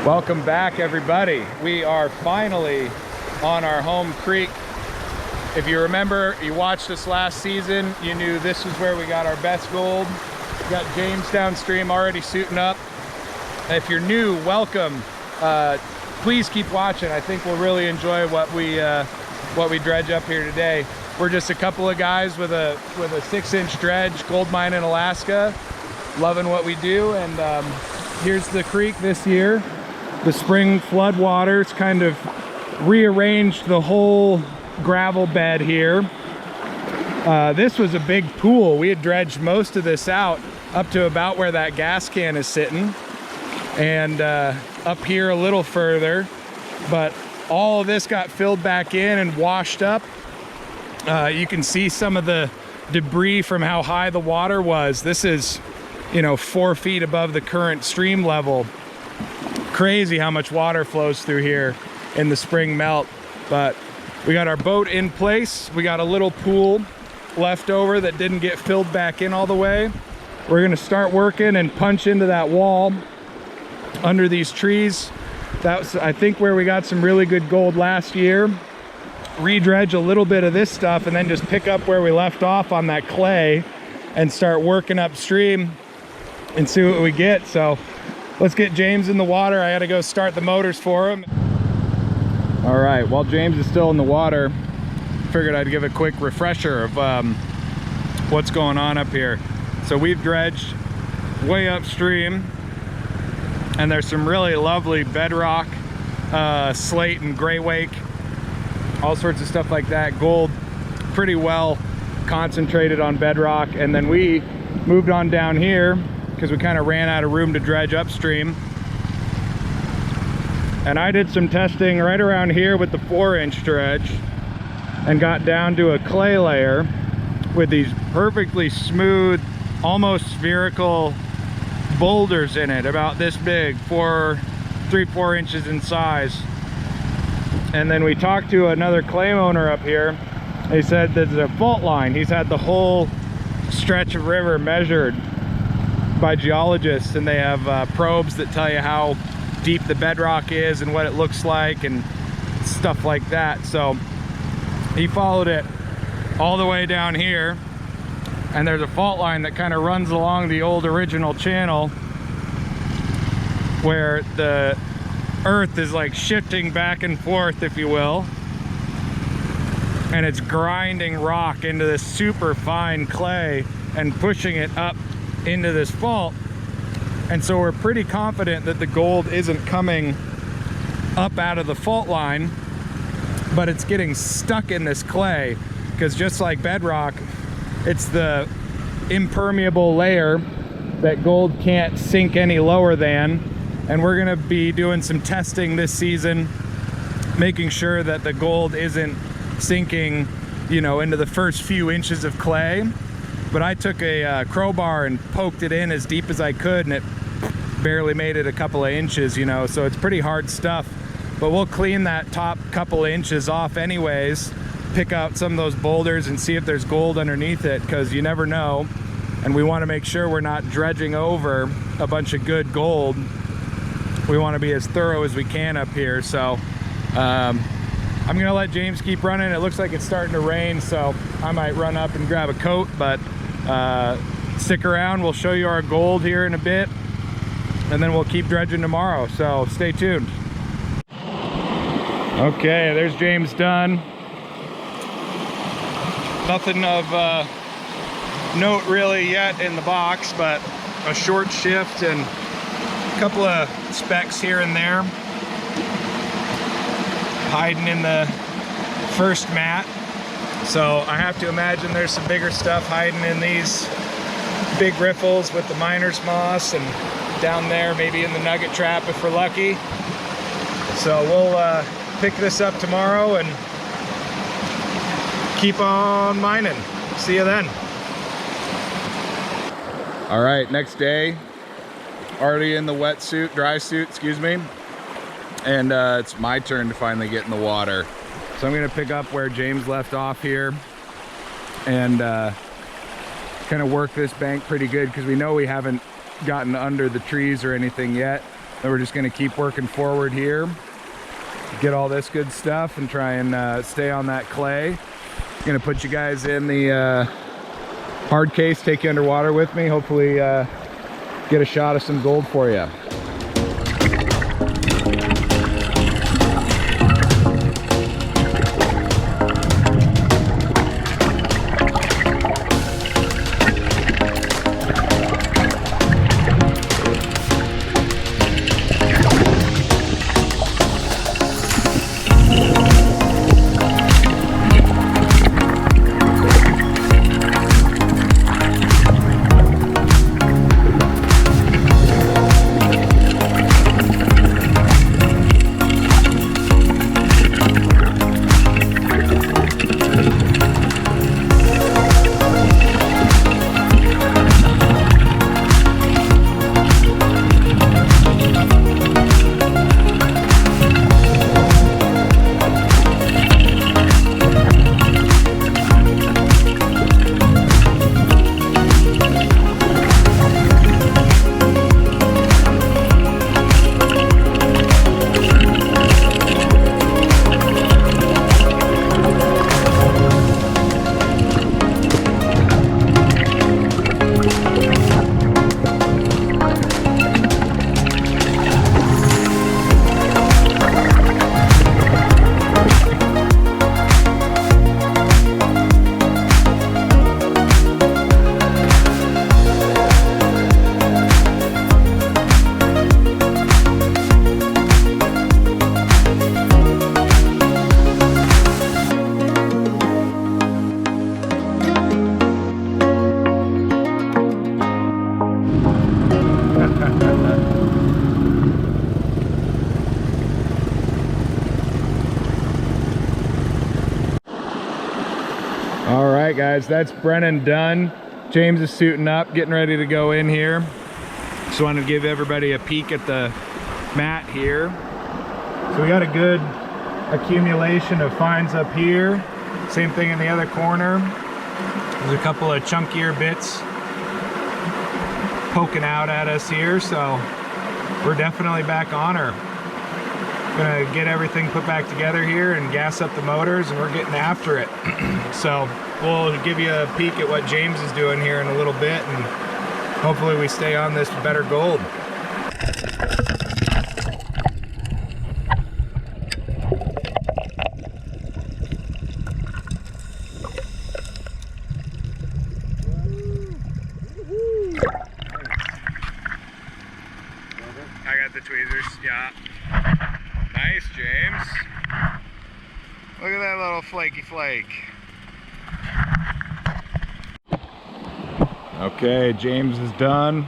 Welcome back, everybody. We are finally on our home creek. If you remember, you watched us last season, you knew this was where we got our best gold. We got James downstream already suiting up. If you're new, welcome. Please keep watching. I think we'll really enjoy what we dredge up here today. We're just a couple of guys with a 6-inch dredge, gold mine in Alaska, loving what we do. And here's the creek this year. The spring flood waters kind of rearranged the whole gravel bed here. This was a big pool. We had dredged most of this out up to about where that gas can is sitting, and up here a little further, but all of this got filled back in and washed up. You can see some of the debris from how high the water was. This is, 4 feet above the current stream level. Crazy how much water flows through here in the spring melt. But we got our boat in place. We got a little pool left over that didn't get filled back in all the way. We're gonna start working and punch into that wall under these trees. That's, I think, where we got some really good gold last year. Redredge a little bit of this stuff and then just pick up where we left off on that clay and start working upstream and see what we get. So let's get James in the water. I gotta go start the motors for him. All right, while James is still in the water, figured I'd give a quick refresher of what's going on up here. So we've dredged way upstream, and there's some really lovely bedrock, slate and gray wake, all sorts of stuff like that. Gold pretty well concentrated on bedrock. And then we moved on down here because we kind of ran out of room to dredge upstream. And I did some testing right around here with the 4-inch dredge and got down to a clay layer with these perfectly smooth, almost spherical boulders in it, about this big, 3-4 inches in size. And then we talked to another claim owner up here. He said there's a fault line. He's had the whole stretch of river measured by geologists, and they have probes that tell you how deep the bedrock is and what it looks like and stuff like that. So he followed it all the way down here, and there's a fault line that kind of runs along the old original channel where the earth is like shifting back and forth, if you will, and it's grinding rock into this super fine clay and pushing it up into this fault. And so we're pretty confident that the gold isn't coming up out of the fault line, but it's getting stuck in this clay, because just like bedrock, it's the impermeable layer that gold can't sink any lower than. And we're gonna be doing some testing this season, making sure that the gold isn't sinking, into the first few inches of clay. But I took a crowbar and poked it in as deep as I could, and it barely made it a couple of inches, so it's pretty hard stuff. But we'll clean that top couple of inches off anyways, pick out some of those boulders and see if there's gold underneath it, because you never know. And we want to make sure we're not dredging over a bunch of good gold. We want to be as thorough as we can up here. So I'm gonna let James keep running. It looks like it's starting to rain, so I might run up and grab a coat, but stick around. We'll show you our gold here in a bit, and then we'll keep dredging tomorrow, so stay tuned. Okay, there's James done. Nothing of note really yet in the box, but a short shift and a couple of specks here and there hiding in the first mat. So I have to imagine there's some bigger stuff hiding in these big riffles with the miner's moss, and down there maybe in the nugget trap if we're lucky. So we'll pick this up tomorrow and keep on mining. See you then. All right, next day, already in the dry suit, excuse me. And it's my turn to finally get in the water. So I'm gonna pick up where James left off here and kind of work this bank pretty good, because we know we haven't gotten under the trees or anything yet. Then we're just gonna keep working forward here, get all this good stuff and try and stay on that clay. Gonna put you guys in the hard case, take you underwater with me, hopefully get a shot of some gold for you. All right, guys, that's Brennan done. James is suiting up, getting ready to go in here. Just wanted to give everybody a peek at the mat here. So we got a good accumulation of finds up here. Same thing in the other corner. There's a couple of chunkier bits poking out at us here, so we're definitely back on her. Gonna get everything put back together here and gas up the motors, and we're getting after it. So we'll give you a peek at what James is doing here in a little bit, and hopefully we stay on this better gold. I got the tweezers, yeah. Nice, James. Look at that little flaky flake. Okay, James is done.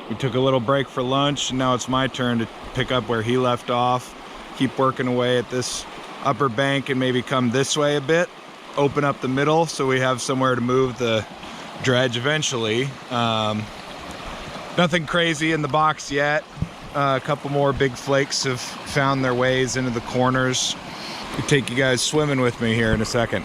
We took a little break for lunch, and now it's my turn to pick up where he left off. Keep working away at this upper bank and maybe come this way a bit. Open up the middle so we have somewhere to move the dredge eventually. Nothing crazy in the box yet. A couple more big flakes have found their ways into the corners. I'll take you guys swimming with me here in a second.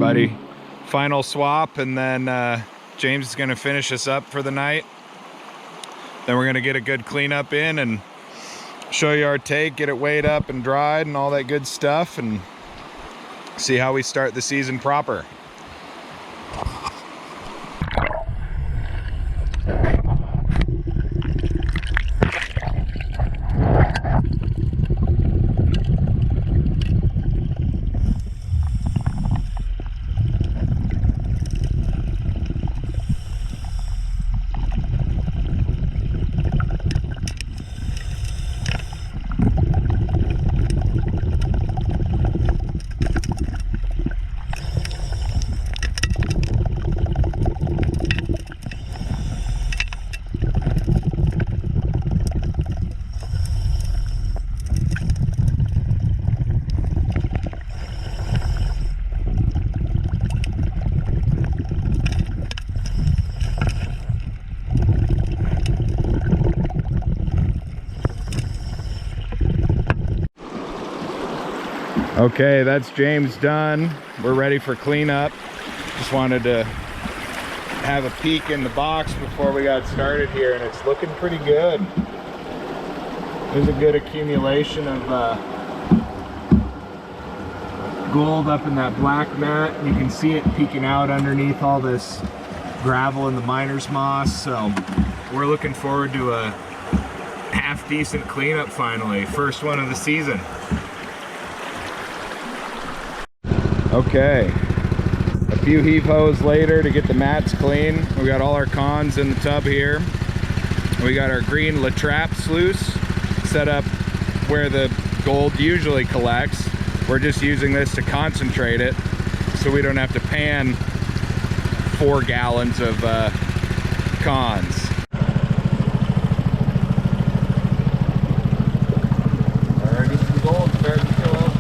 buddy. Final swap, and then James is going to finish us up for the night. Then we're going to get a good cleanup in and show you our take, get it weighed up and dried and all that good stuff, and see how we start the season proper. Okay, that's James done. We're ready for cleanup. Just wanted to have a peek in the box before we got started here, and it's looking pretty good. There's a good accumulation of gold up in that black mat. You can see it peeking out underneath all this gravel and the miner's moss. So we're looking forward to a half decent cleanup finally. First one of the season. Okay, a few heave hose later to get the mats clean. We got all our cons in the tub here. We got our green La Trappe sluice set up where the gold usually collects. We're just using this to concentrate it so we don't have to pan 4 gallons of cons. Already some gold starting to show up.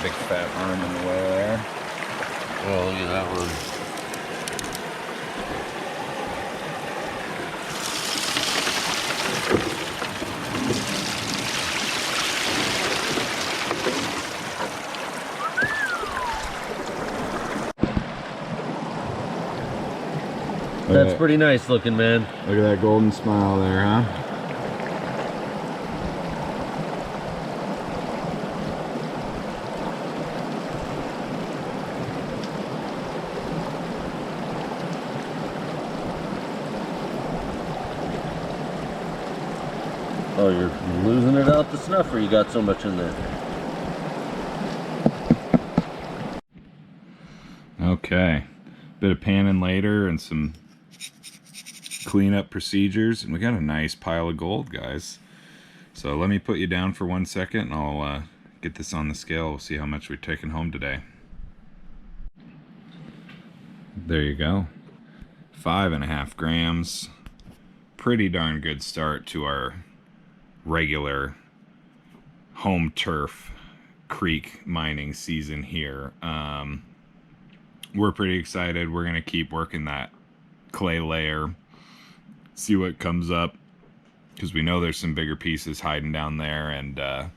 Big fat arm in the way there. Oh, look at that one. That's pretty nice looking, man. Look at that golden smile there, huh? Oh, you're losing it out the snuff, or you got so much in there? Okay, bit of panning later and some cleanup procedures, and we got a nice pile of gold, guys. So let me put you down for 1 second and I'll get this on the scale. We'll see how much we're taking home today. There you go, 5.5 grams. Pretty darn good start to our regular home turf creek mining season here. We're pretty excited. We're gonna keep working that clay layer, see what comes up, because we know there's some bigger pieces hiding down there, and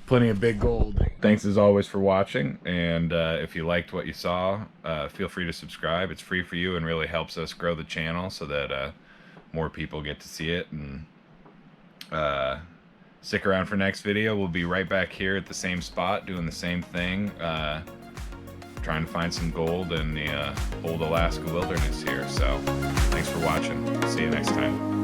plenty of big gold. Thanks as always for watching, and if you liked what you saw, feel free to subscribe. It's free for you and really helps us grow the channel so that more people get to see it. And stick around for next video. We'll be right back here at the same spot doing the same thing, trying to find some gold in the old Alaska wilderness here. So thanks for watching. See you next time.